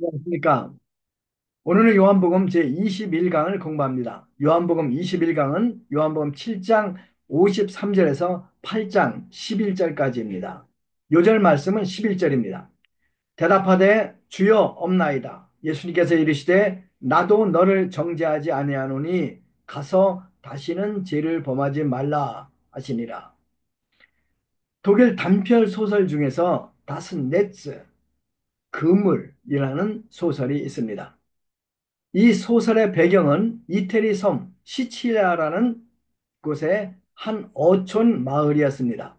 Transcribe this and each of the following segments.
안녕하십니까. 오늘은 요한복음 제21강을 공부합니다. 요한복음 21강은 요한복음 7장 53절에서 8장 11절까지입니다. 요절 말씀은 11절입니다. 대답하되 주여 없나이다. 예수님께서 이르시되 나도 너를 정죄하지 아니하노니 가서 다시는 죄를 범하지 말라 하시니라. 독일 단편 소설 중에서 다스 네츠, 그물이라는 소설이 있습니다. 이 소설의 배경은 이태리 섬 시칠리아라는 곳의 한 어촌 마을이었습니다.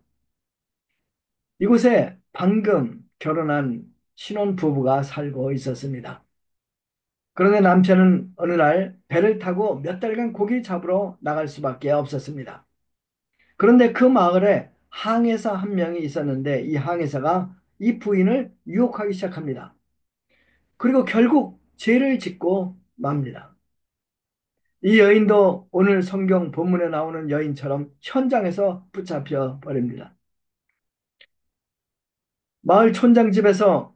이곳에 방금 결혼한 신혼부부가 살고 있었습니다. 그런데 남편은 어느 날 배를 타고 몇 달간 고기 잡으러 나갈 수밖에 없었습니다. 그런데 그 마을에 항해사 한 명이 있었는데 이 항해사가 이 부인을 유혹하기 시작합니다. 그리고 결국 죄를 짓고 맙니다. 이 여인도 오늘 성경 본문에 나오는 여인처럼 현장에서 붙잡혀 버립니다. 마을 촌장 집에서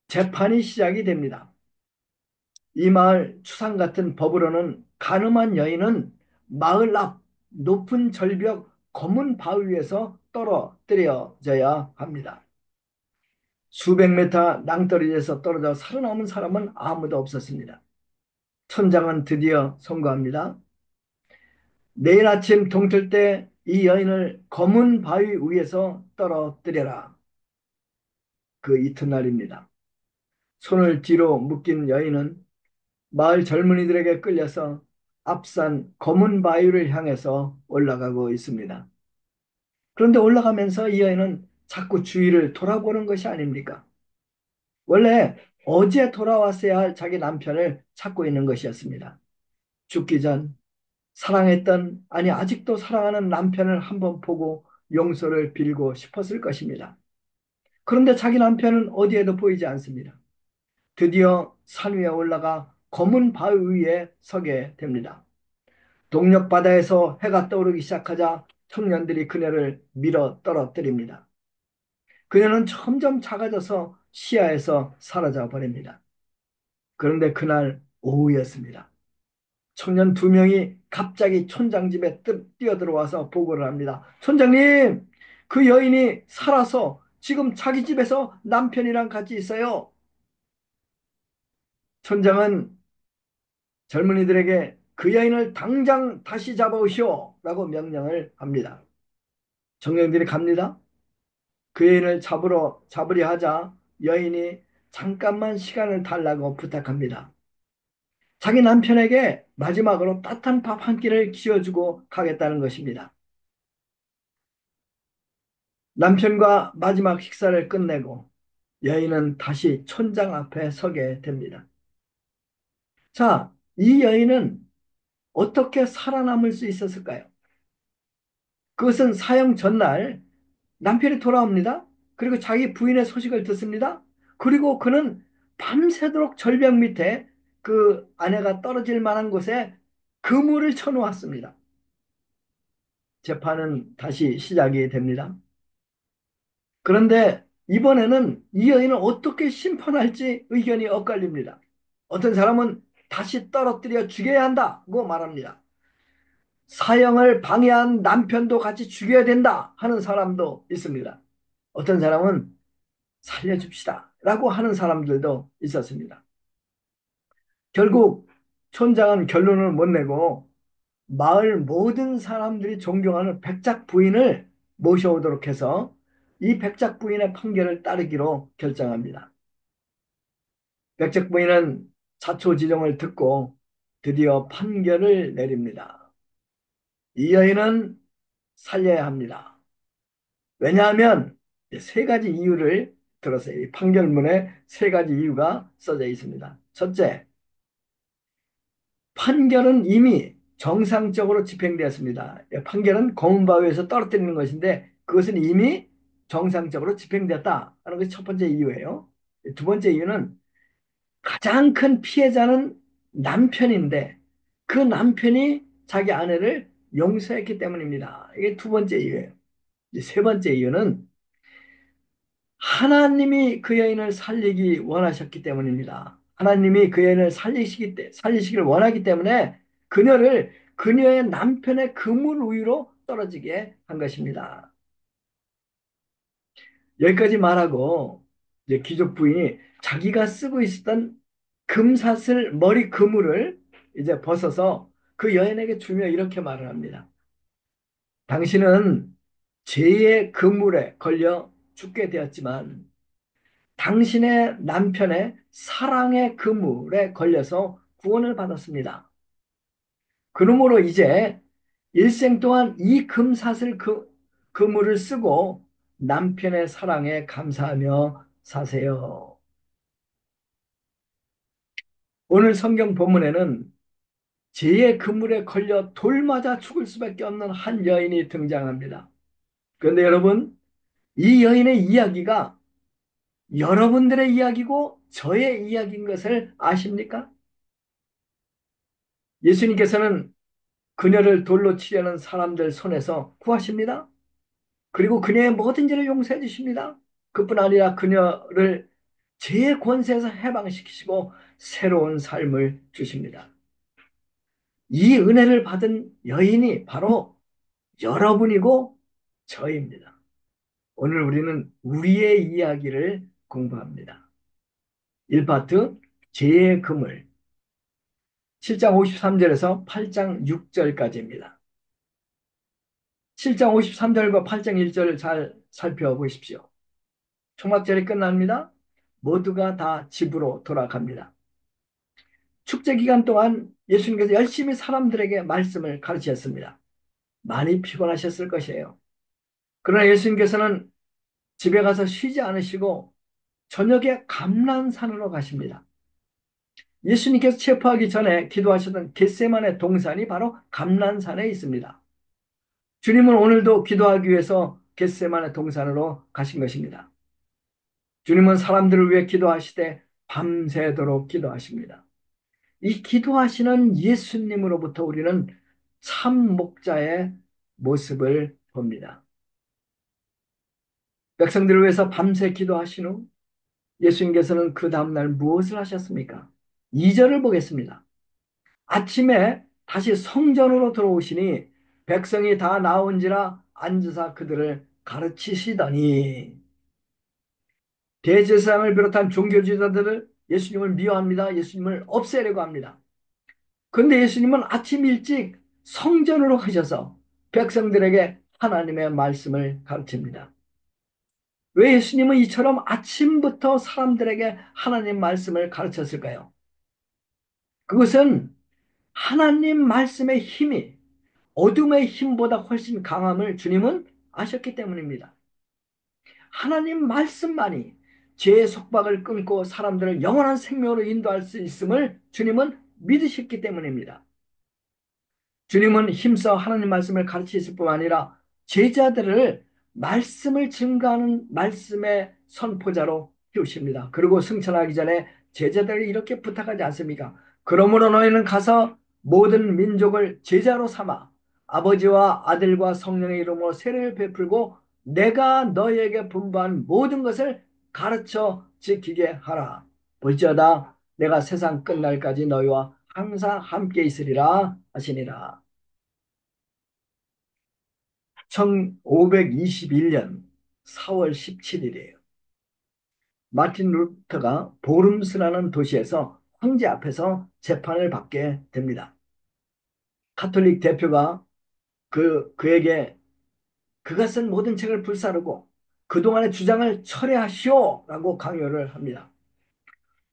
재판이 시작이 됩니다. 이 마을 추상 같은 법으로는 간음한 여인은 마을 앞 높은 절벽 검은 바위 위에서 떨어뜨려져야 합니다. 수백 미터 낭떠러지에서 떨어져 살아남은 사람은 아무도 없었습니다. 촌장은 드디어 선고합니다. 내일 아침 동틀 때 이 여인을 검은 바위 위에서 떨어뜨려라. 그 이튿날입니다. 손을 뒤로 묶인 여인은 마을 젊은이들에게 끌려서 앞산 검은 바위를 향해서 올라가고 있습니다. 그런데 올라가면서 이 여인은 자꾸 주위를 돌아보는 것이 아닙니까? 원래 어제 돌아왔어야 할 자기 남편을 찾고 있는 것이었습니다. 죽기 전 사랑했던, 아니 아직도 사랑하는 남편을 한번 보고 용서를 빌고 싶었을 것입니다. 그런데 자기 남편은 어디에도 보이지 않습니다. 드디어 산 위에 올라가 검은 바위 위에 서게 됩니다. 동력 바다에서 해가 떠오르기 시작하자 청년들이 그녀를 밀어 떨어뜨립니다. 그녀는 점점 작아져서 시야에서 사라져 버립니다. 그런데 그날 오후였습니다. 청년 두 명이 갑자기 촌장 집에 뛰어들어와서 보고를 합니다. 촌장님, 그 여인이 살아서 지금 자기 집에서 남편이랑 같이 있어요. 촌장은 젊은이들에게 그 여인을 당장 다시 잡아오시오 라고 명령을 합니다. 청년들이 갑니다. 그 여인을 잡으려 하자 여인이 잠깐만 시간을 달라고 부탁합니다. 자기 남편에게 마지막으로 따뜻한 밥 한 끼를 지어주고 가겠다는 것입니다. 남편과 마지막 식사를 끝내고 여인은 다시 촌장 앞에 서게 됩니다. 자, 이 여인은 어떻게 살아남을 수 있었을까요? 그것은 사형 전날 남편이 돌아옵니다. 그리고 자기 부인의 소식을 듣습니다. 그리고 그는 밤새도록 절벽 밑에 그 아내가 떨어질 만한 곳에 그물을 쳐놓았습니다. 재판은 다시 시작이 됩니다. 그런데 이번에는 이 여인을 어떻게 심판할지 의견이 엇갈립니다. 어떤 사람은 다시 떨어뜨려 죽여야 한다고 말합니다. 사형을 방해한 남편도 같이 죽여야 된다 하는 사람도 있습니다. 어떤 사람은 살려줍시다 라고 하는 사람들도 있었습니다. 결국 촌장은 결론을 못 내고 마을 모든 사람들이 존경하는 백작 부인을 모셔오도록 해서 이 백작 부인의 판결을 따르기로 결정합니다. 백작 부인은 자초지종을 듣고 드디어 판결을 내립니다. 이 여인은 살려야 합니다. 왜냐하면 세 가지 이유를 들었어요. 이 판결문에 세 가지 이유가 써져 있습니다. 첫째, 판결은 이미 정상적으로 집행되었습니다. 판결은 검은 바위에서 떨어뜨리는 것인데 그것은 이미 정상적으로 집행되었다 하는 것이 첫 번째 이유예요. 두 번째 이유는 가장 큰 피해자는 남편인데 그 남편이 자기 아내를 용서했기 때문입니다. 이게 두 번째 이유예요. 세 번째 이유는 하나님이 그 여인을 살리기 원하셨기 때문입니다. 하나님이 그 여인을 살리시기를 원하기 때문에 그녀를 그녀의 남편의 그물 위로 떨어지게 한 것입니다. 여기까지 말하고 이제 귀족 부인이 자기가 쓰고 있었던 금사슬 머리 그물을 이제 벗어서 그 여인에게 주며 이렇게 말을 합니다. 당신은 죄의 그물에 걸려 죽게 되었지만 당신의 남편의 사랑의 그물에 걸려서 구원을 받았습니다. 그러므로 이제 일생 동안 이 금사슬 그물을 쓰고 남편의 사랑에 감사하며 사세요. 오늘 성경 본문에는 죄의 그물에 걸려 돌 맞아 죽을 수밖에 없는 한 여인이 등장합니다. 그런데 여러분, 이 여인의 이야기가 여러분들의 이야기고 저의 이야기인 것을 아십니까? 예수님께서는 그녀를 돌로 치려는 사람들 손에서 구하십니다. 그리고 그녀의 모든 죄를 용서해 주십니다. 그뿐 아니라 그녀를 죄의 권세에서 해방시키시고 새로운 삶을 주십니다. 이 은혜를 받은 여인이 바로 여러분이고 저입니다. 오늘 우리는 우리의 이야기를 공부합니다. 1파트 죄의 그물 7장 53절에서 8장 6절까지입니다. 7장 53절과 8장 1절을 잘 살펴보십시오. 초막절이 끝납니다. 모두가 다 집으로 돌아갑니다. 축제 기간 동안 예수님께서 열심히 사람들에게 말씀을 가르치셨습니다. 많이 피곤하셨을 것이에요. 그러나 예수님께서는 집에 가서 쉬지 않으시고 저녁에 감람산으로 가십니다. 예수님께서 체포하기 전에 기도하셨던 겟세마네 동산이 바로 감람산에 있습니다. 주님은 오늘도 기도하기 위해서 겟세마네 동산으로 가신 것입니다. 주님은 사람들을 위해 기도하시되 밤새도록 기도하십니다. 이 기도하시는 예수님으로부터 우리는 참 목자의 모습을 봅니다. 백성들을 위해서 밤새 기도하신 후 예수님께서는 그 다음날 무엇을 하셨습니까? 2절을 보겠습니다. 아침에 다시 성전으로 들어오시니 백성이 다 나온지라 앉으사 그들을 가르치시더니 대제사장을 비롯한 종교지도자들을 예수님을 미워합니다. 예수님을 없애려고 합니다. 그런데 예수님은 아침 일찍 성전으로 가셔서 백성들에게 하나님의 말씀을 가르칩니다. 왜 예수님은 이처럼 아침부터 사람들에게 하나님 말씀을 가르쳤을까요? 그것은 하나님 말씀의 힘이 어둠의 힘보다 훨씬 강함을 주님은 아셨기 때문입니다. 하나님 말씀만이 죄의 속박을 끊고 사람들을 영원한 생명으로 인도할 수 있음을 주님은 믿으셨기 때문입니다. 주님은 힘써 하나님 말씀을 가르치실 뿐 아니라 제자들을 말씀을 증거하는 말씀의 선포자로 키우십니다. 그리고 승천하기 전에 제자들이 이렇게 부탁하지 않습니까? 그러므로 너희는 가서 모든 민족을 제자로 삼아 아버지와 아들과 성령의 이름으로 세례를 베풀고 내가 너희에게 분부한 모든 것을 가르쳐 지키게 하라. 볼지어다 내가 세상 끝날까지 너희와 항상 함께 있으리라 하시니라. 1521년 4월 17일이에요. 마틴 루터가 보름스라는 도시에서 황제 앞에서 재판을 받게 됩니다. 카톨릭 대표가 그에게 그가 쓴 모든 책을 불사르고 그동안의 주장을 철회하시오 라고 강요를 합니다.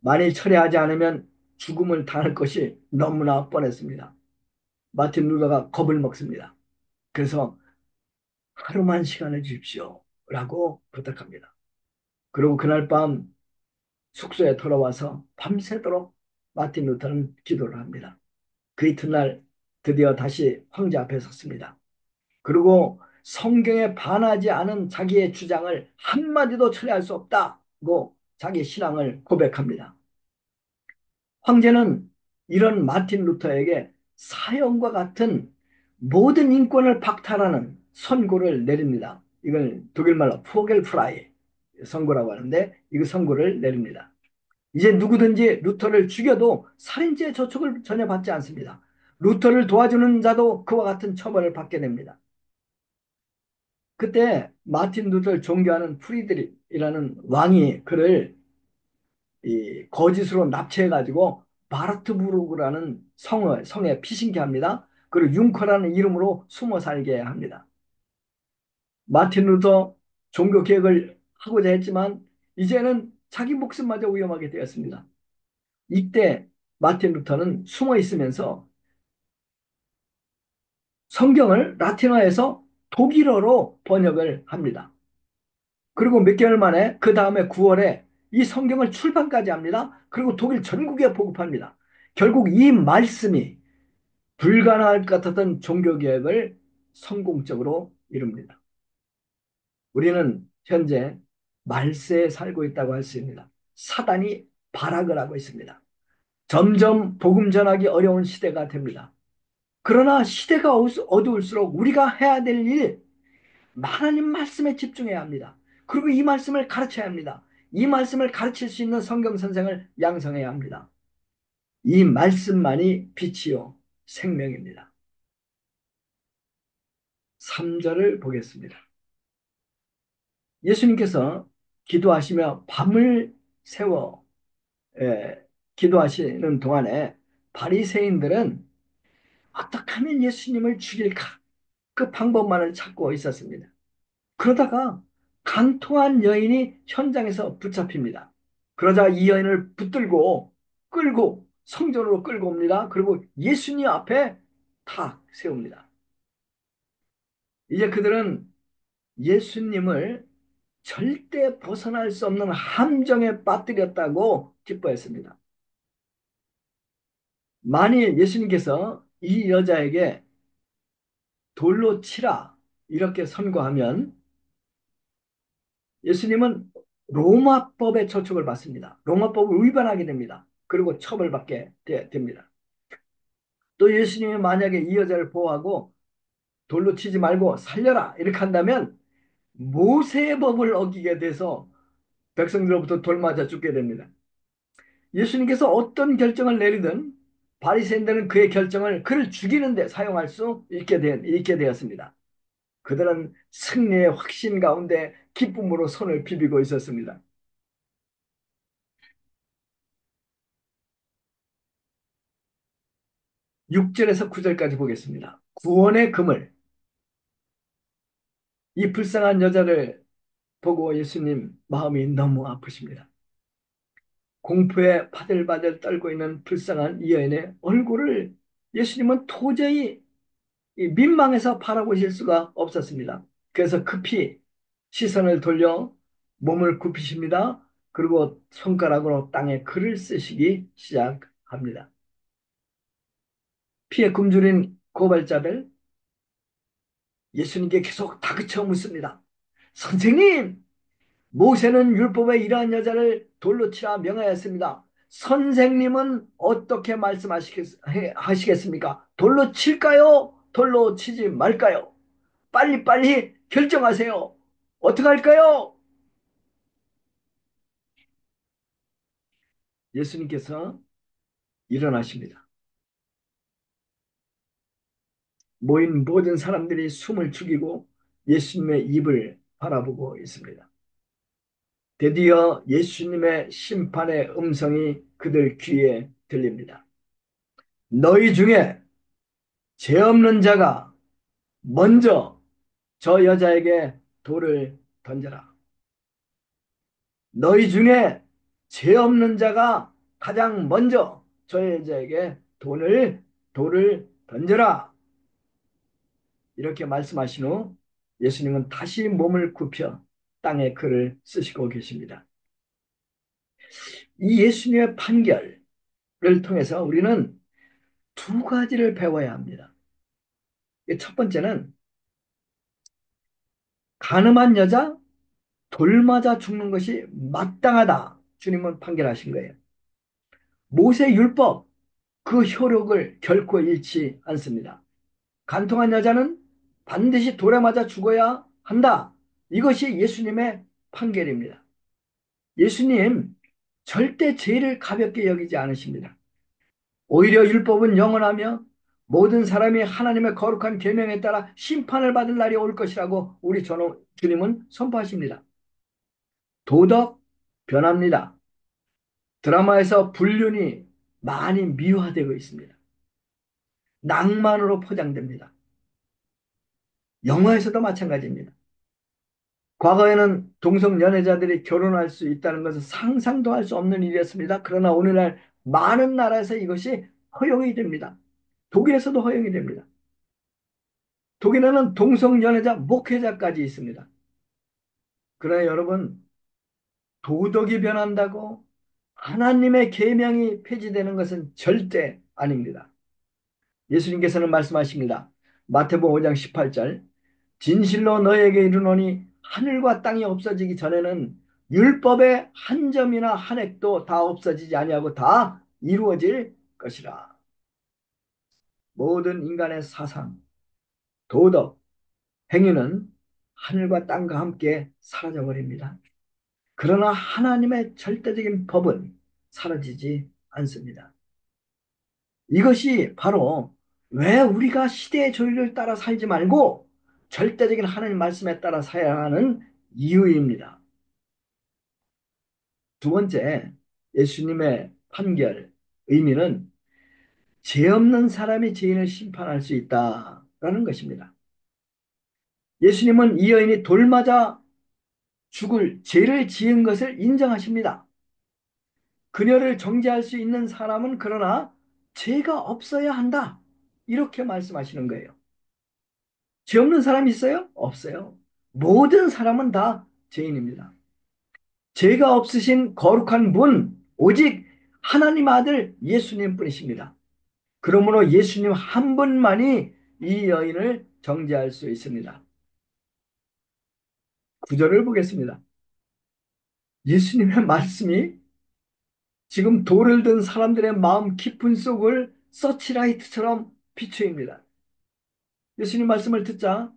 만일 철회하지 않으면 죽음을 당할 것이 너무나 뻔했습니다. 마틴 루터가 겁을 먹습니다. 그래서 하루만 시간을 주십시오 라고 부탁합니다. 그리고 그날 밤 숙소에 돌아와서 밤새도록 마틴 루터는 기도를 합니다. 그 이튿날 드디어 다시 황제 앞에 섰습니다. 그리고 성경에 반하지 않은 자기의 주장을 한마디도 철회할 수 없다고 자기 신앙을 고백합니다. 황제는 이런 마틴 루터에게 사형과 같은 모든 인권을 박탈하는 선고를 내립니다. 이걸 독일말로 포겔프라이 선고라고 하는데 이 선고를 내립니다. 이제 누구든지 루터를 죽여도 살인죄 저촉을 전혀 받지 않습니다. 루터를 도와주는 자도 그와 같은 처벌을 받게 됩니다. 그때 마틴 루터를 존경하는 프리드리이라는 왕이 그를 거짓으로 납치해가지고 바르트부르크라는 성에 피신케 합니다. 그리고 융커라는 이름으로 숨어 살게 합니다. 마틴 루터 종교 개혁을 하고자 했지만 이제는 자기 목숨마저 위험하게 되었습니다. 이때 마틴 루터는 숨어 있으면서 성경을 라틴어에서 독일어로 번역을 합니다. 그리고 몇 개월 만에 그 다음에 9월에 이 성경을 출판까지 합니다. 그리고 독일 전국에 보급합니다. 결국 이 말씀이 불가능할 것 같았던 종교개혁을 성공적으로 이룹니다. 우리는 현재 말세에 살고 있다고 할 수 있습니다. 사단이 발악을 하고 있습니다. 점점 복음 전하기 어려운 시대가 됩니다. 그러나 시대가 어두울수록 우리가 해야 될 일, 하나님 말씀에 집중해야 합니다. 그리고 이 말씀을 가르쳐야 합니다. 이 말씀을 가르칠 수 있는 성경 선생을 양성해야 합니다. 이 말씀만이 빛이요 생명입니다. 3절을 보겠습니다. 예수님께서 기도하시며 밤을 새워 기도하시는 동안에 바리새인들은 어떻게 하면 예수님을 죽일까? 그 방법만을 찾고 있었습니다. 그러다가 간통한 여인이 현장에서 붙잡힙니다. 그러자 이 여인을 붙들고 끌고 성전으로 끌고 옵니다. 그리고 예수님 앞에 탁 세웁니다. 이제 그들은 예수님을 절대 벗어날 수 없는 함정에 빠뜨렸다고 기뻐했습니다. 만일 예수님께서 이 여자에게 돌로 치라 이렇게 선고하면 예수님은 로마법의 저촉을 받습니다. 로마법을 위반하게 됩니다. 그리고 처벌받게 됩니다. 또 예수님이 만약에 이 여자를 보호하고 돌로 치지 말고 살려라 이렇게 한다면 모세의 법을 어기게 돼서 백성들로부터 돌 맞아 죽게 됩니다. 예수님께서 어떤 결정을 내리든 바리새인들은 그의 결정을 그를 죽이는 데 사용할 수 있게 되었습니다. 그들은 승리의 확신 가운데 기쁨으로 손을 비비고 있었습니다. 6절에서 9절까지 보겠습니다. 구원의 그물. 이 불쌍한 여자를 보고 예수님 마음이 너무 아프십니다. 공포에 바들바들 떨고 있는 불쌍한 이 여인의 얼굴을 예수님은 도저히 민망해서 바라보실 수가 없었습니다. 그래서 급히 시선을 돌려 몸을 굽히십니다. 그리고 손가락으로 땅에 글을 쓰시기 시작합니다. 피에 굶주린 고발자들 예수님께 계속 다그쳐 묻습니다. 선생님, 모세는 율법에 이러한 여자를 돌로 치라 명하였습니다. 선생님은 어떻게 말씀하시겠습니까? 돌로 칠까요? 돌로 치지 말까요? 빨리빨리 결정하세요. 어떻게 할까요? 예수님께서 일어나십니다. 모인 모든 사람들이 숨을 죽이고 예수님의 입을 바라보고 있습니다. 드디어 예수님의 심판의 음성이 그들 귀에 들립니다. 너희 중에 죄 없는 자가 먼저 저 여자에게 돌을 던져라. 너희 중에 죄 없는 자가 가장 먼저 저 여자에게 돌을 던져라. 이렇게 말씀하신 후 예수님은 다시 몸을 굽혀 땅에 글을 쓰시고 계십니다. 이 예수님의 판결을 통해서 우리는 두 가지를 배워야 합니다. 첫 번째는 간음한 여자 돌 맞아 죽는 것이 마땅하다. 주님은 판결하신 거예요. 모세 율법 그 효력을 결코 잃지 않습니다. 간통한 여자는 반드시 돌에 맞아 죽어야 한다. 이것이 예수님의 판결입니다. 예수님 절대 죄를 가볍게 여기지 않으십니다. 오히려 율법은 영원하며 모든 사람이 하나님의 거룩한 계명에 따라 심판을 받을 날이 올 것이라고 우리 주님은 선포하십니다. 도덕 변합니다. 드라마에서 불륜이 많이 미화되고 있습니다. 낭만으로 포장됩니다. 영화에서도 마찬가지입니다. 과거에는 동성 연애자들이 결혼할 수 있다는 것은 상상도 할 수 없는 일이었습니다. 그러나 오늘날 많은 나라에서 이것이 허용이 됩니다. 독일에서도 허용이 됩니다. 독일에는 동성 연애자 목회자까지 있습니다. 그러나 여러분, 도덕이 변한다고 하나님의 계명이 폐지되는 것은 절대 아닙니다. 예수님께서는 말씀하십니다. 마태복음 5장 18절, 진실로 너에게 이르노니 하늘과 땅이 없어지기 전에는 율법의 한 점이나 한 획도 다 없어지지 아니하고 다 이루어질 것이라. 모든 인간의 사상, 도덕, 행위는 하늘과 땅과 함께 사라져버립니다. 그러나 하나님의 절대적인 법은 사라지지 않습니다. 이것이 바로 왜 우리가 시대의 조율을 따라 살지 말고 절대적인 하나님 말씀에 따라 살아야 하는 이유입니다. 두 번째, 예수님의 판결, 의미는 죄 없는 사람이 죄인을 심판할 수 있다라는 것입니다. 예수님은 이 여인이 돌 맞아 죽을 죄를 지은 것을 인정하십니다. 그녀를 정죄할 수 있는 사람은 그러나 죄가 없어야 한다. 이렇게 말씀하시는 거예요. 죄 없는 사람이 있어요? 없어요. 모든 사람은 다 죄인입니다. 죄가 없으신 거룩한 분, 오직 하나님 아들 예수님 뿐이십니다. 그러므로 예수님 한 분만이 이 여인을 정죄할 수 있습니다. 구절을 보겠습니다. 예수님의 말씀이 지금 돌을 든 사람들의 마음 깊은 속을 서치라이트처럼 비추입니다. 예수님 말씀을 듣자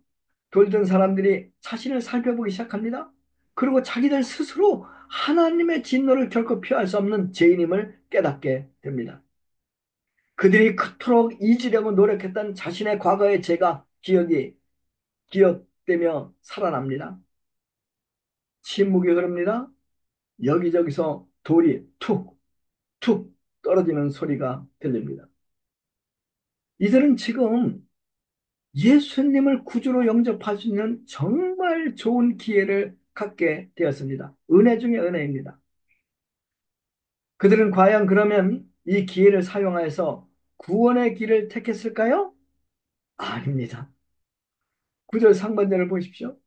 돌든 사람들이 자신을 살펴보기 시작합니다. 그리고 자기들 스스로 하나님의 진노를 결코 피할 수 없는 죄인임을 깨닫게 됩니다. 그들이 그토록 잊으려고 노력했던 자신의 과거의 죄가 기억되며 살아납니다. 침묵이 흐릅니다. 여기저기서 돌이 툭, 툭 떨어지는 소리가 들립니다. 이들은 지금 예수님을 구주로 영접할 수 있는 정말 좋은 기회를 갖게 되었습니다. 은혜 중에 은혜입니다. 그들은 과연 그러면 이 기회를 사용하여서 구원의 길을 택했을까요? 아닙니다. 9절 상반절을 보십시오.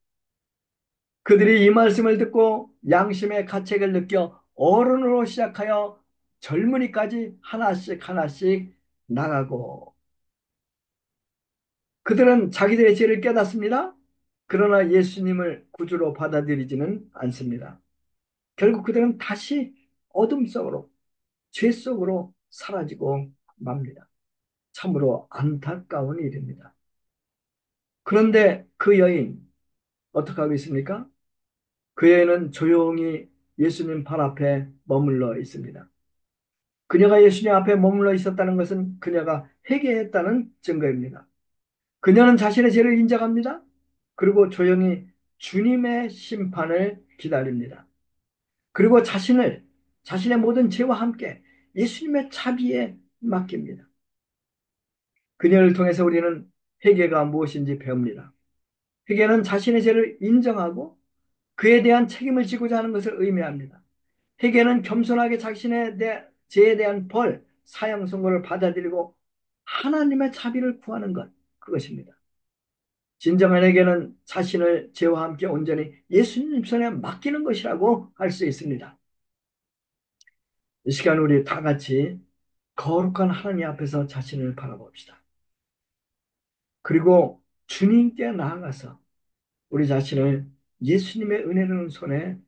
그들이 이 말씀을 듣고 양심의 가책을 느껴 어른으로 시작하여 젊은이까지 하나씩 하나씩 나가고 그들은 자기들의 죄를 깨닫습니다. 그러나 예수님을 구주로 받아들이지는 않습니다. 결국 그들은 다시 어둠 속으로, 죄 속으로 사라지고 맙니다. 참으로 안타까운 일입니다. 그런데 그 여인, 어떻게 하고 있습니까? 그 여인은 조용히 예수님 발 앞에 머물러 있습니다. 그녀가 예수님 앞에 머물러 있었다는 것은 그녀가 회개했다는 증거입니다. 그녀는 자신의 죄를 인정합니다. 그리고 조용히 주님의 심판을 기다립니다. 그리고 자신의 모든 죄와 함께 예수님의 자비에 맡깁니다. 그녀를 통해서 우리는 회개가 무엇인지 배웁니다. 회개는 자신의 죄를 인정하고 그에 대한 책임을 지고자 하는 것을 의미합니다. 회개는 겸손하게 자신의 죄에 대한 사형 선고를 받아들이고 하나님의 자비를 구하는 것, 그것입니다. 진정한 회개는 자신을 죄와 함께 온전히 예수님 손에 맡기는 것이라고 할 수 있습니다. 이 시간 우리 다 같이 거룩한 하나님 앞에서 자신을 바라봅시다. 그리고 주님께 나아가서 우리 자신을 예수님의 은혜로운 손에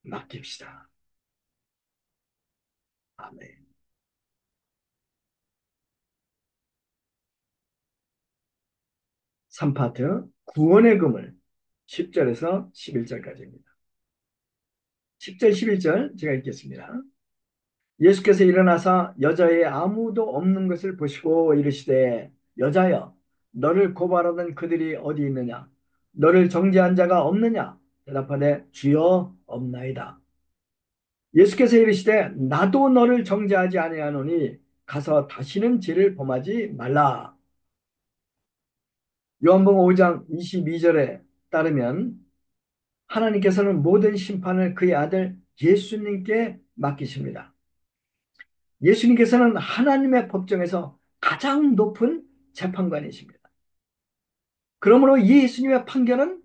맡깁시다. 아멘. 3파트 구원의 금을 10절에서 11절까지입니다. 10절 11절 제가 읽겠습니다. 예수께서 일어나사 여자의 아무도 없는 것을 보시고 이르시되 여자여 너를 고발하던 그들이 어디 있느냐 너를 정죄한 자가 없느냐 대답하되 주여 없나이다. 예수께서 이르시되 나도 너를 정죄하지 아니하노니 가서 다시는 죄를 범하지 말라. 요한복음 5장 22절에 따르면 하나님께서는 모든 심판을 그의 아들 예수님께 맡기십니다. 예수님께서는 하나님의 법정에서 가장 높은 재판관이십니다. 그러므로 예수님의 판결은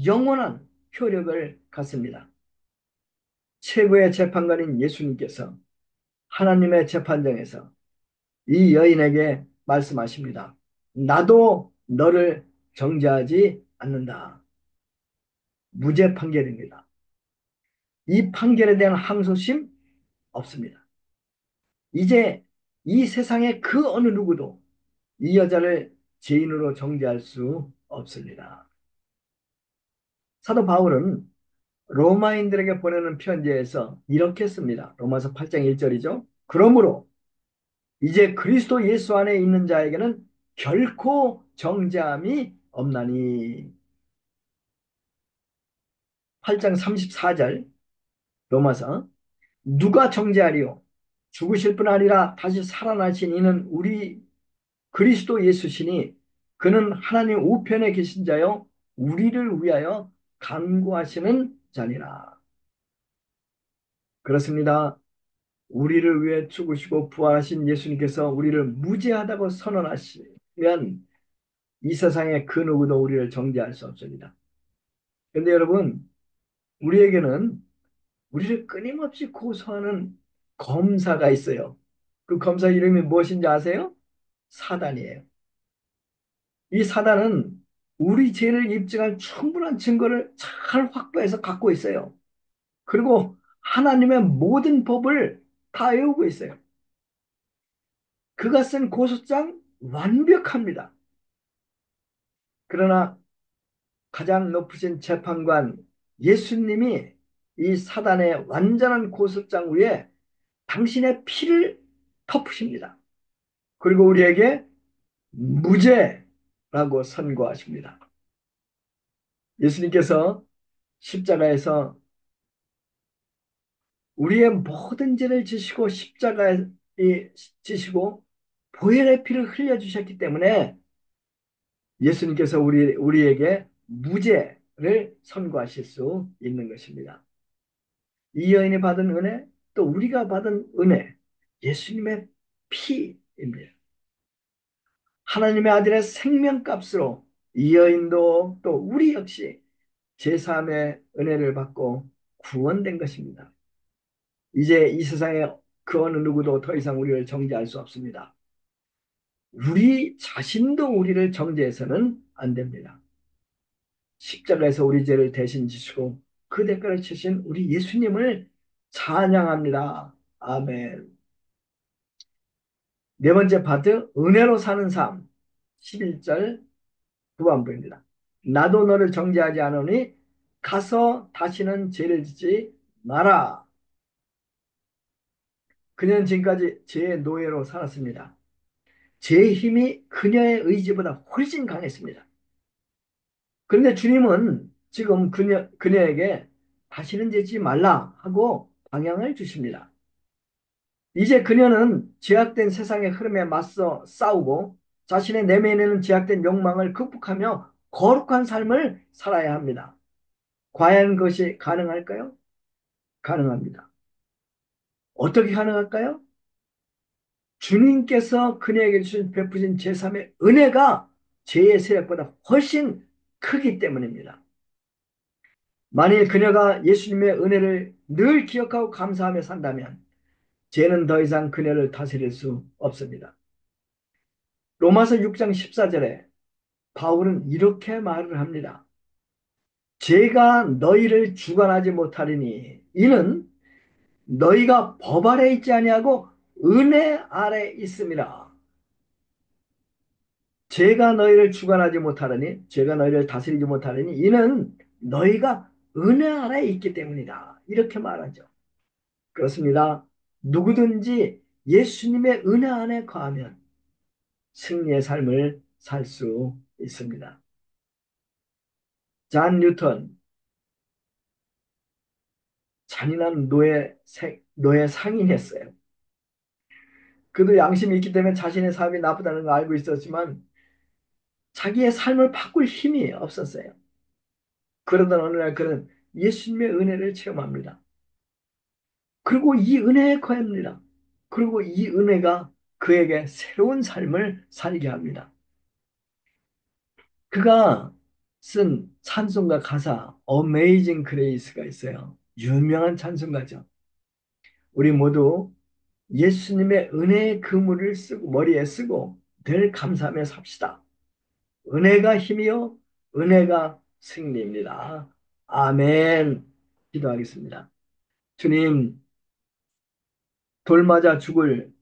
영원한 효력을 갖습니다. 최고의 재판관인 예수님께서 하나님의 재판정에서 이 여인에게 말씀하십니다. 나도 너를 정죄하지 않는다. 무죄 판결입니다. 이 판결에 대한 항소심 없습니다. 이제 이 세상의 그 어느 누구도 이 여자를 죄인으로 정죄할 수 없습니다. 사도 바울은 로마인들에게 보내는 편지에서 이렇게 씁니다. 로마서 8장 1절이죠. 그러므로 이제 그리스도 예수 안에 있는 자에게는 결코 정죄함이 없나니. 8장 34절 로마서 누가 정죄하리요? 죽으실 뿐 아니라 다시 살아나신 이는 우리 그리스도 예수시니 그는 하나님 우편에 계신 자요 우리를 위하여 간구하시는 자니라. 그렇습니다. 우리를 위해 죽으시고 부활하신 예수님께서 우리를 무죄하다고 선언하시면 이 세상에 그 누구도 우리를 정죄할 수 없습니다. 그런데 여러분, 우리에게는 우리를 끊임없이 고소하는 검사가 있어요. 그 검사 이름이 무엇인지 아세요? 사단이에요. 이 사단은 우리 죄를 입증할 충분한 증거를 잘 확보해서 갖고 있어요. 그리고 하나님의 모든 법을 다 외우고 있어요. 그가 쓴 고소장 완벽합니다. 그러나 가장 높으신 재판관 예수님이 이 사단의 완전한 고소장 위에 당신의 피를 덮으십니다. 그리고 우리에게 무죄라고 선고하십니다. 예수님께서 십자가에서 우리의 모든 죄를 지시고 십자가에 지시고 보혈의 피를 흘려주셨기 때문에 예수님께서 우리에게 무죄를 선고하실 수 있는 것입니다. 이 여인이 받은 은혜, 또 우리가 받은 은혜, 예수님의 피입니다. 하나님의 아들의 생명값으로 이 여인도 또 우리 역시 제3의 은혜를 받고 구원된 것입니다. 이제 이 세상에 그 어느 누구도 더 이상 우리를 정죄할 수 없습니다. 우리 자신도 우리를 정죄해서는 안 됩니다. 십자가에서 우리 죄를 대신 지시고 그 대가를 치신 우리 예수님을 찬양합니다. 아멘. 네 번째 파트, 은혜로 사는 삶. 11절 후반부입니다. 나도 너를 정죄하지 않으니 가서 다시는 죄를 짓지 마라. 그녀는 지금까지 죄의 노예로 살았습니다. 죄의 힘이 그녀의 의지보다 훨씬 강했습니다. 그런데 주님은 지금 그녀에게 다시는 죄지 말라 하고 방향을 주십니다. 이제 그녀는 제약된 세상의 흐름에 맞서 싸우고 자신의 내면에는 제약된 욕망을 극복하며 거룩한 삶을 살아야 합니다. 과연 그것이 가능할까요? 가능합니다. 어떻게 가능할까요? 주님께서 그녀에게 주신 베푸신 제3의 은혜가 죄의 세력보다 훨씬 크기 때문입니다. 만일 그녀가 예수님의 은혜를 늘 기억하고 감사하며 산다면 죄는 더 이상 그녀를 다스릴 수 없습니다. 로마서 6장 14절에 바울은 이렇게 말을 합니다. 죄가 너희를 주관하지 못하리니 이는 너희가 법 아래 있지 아니하고 은혜 아래 있음이라. 죄가 너희를 주관하지 못하리니 죄가 너희를 다스리지 못하리니 이는 너희가 은혜 아래에 있기 때문이다. 이렇게 말하죠. 그렇습니다. 누구든지 예수님의 은혜 안에 거하면 승리의 삶을 살 수 있습니다. 잔 뉴턴, 잔인한 노예 상인이었어요. 그도 양심이 있기 때문에 자신의 삶이 나쁘다는 걸 알고 있었지만 자기의 삶을 바꿀 힘이 없었어요. 그러던 어느 날 그는 예수님의 은혜를 체험합니다. 그리고 이 은혜에 거합니다. 그리고 이 은혜가 그에게 새로운 삶을 살게 합니다. 그가 쓴 찬송가 가사 Amazing Grace가 있어요. 유명한 찬송가죠. 우리 모두 예수님의 은혜의 그물을 쓰고 머리에 쓰고 늘 감사하며 삽시다. 은혜가 힘이요 은혜가 승리입니다. 아멘. 기도하겠습니다. 주님, 돌 맞아 죽을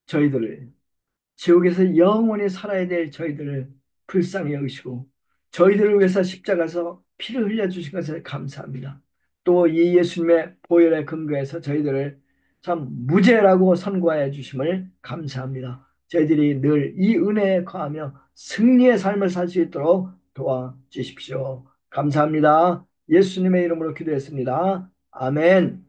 저희들을, 지옥에서 영원히 살아야 될 저희들을 불쌍히 여기시고 저희들을 위해서 십자가에서 피를 흘려주신 것을 감사합니다. 또 이 예수님의 보혈의 근거에서 저희들을 참 무죄라고 선고해 주심을 감사합니다. 저희들이 늘 이 은혜에 거하며 승리의 삶을 살 수 있도록 도와주십시오. 감사합니다. 예수님의 이름으로 기도했습니다. 아멘.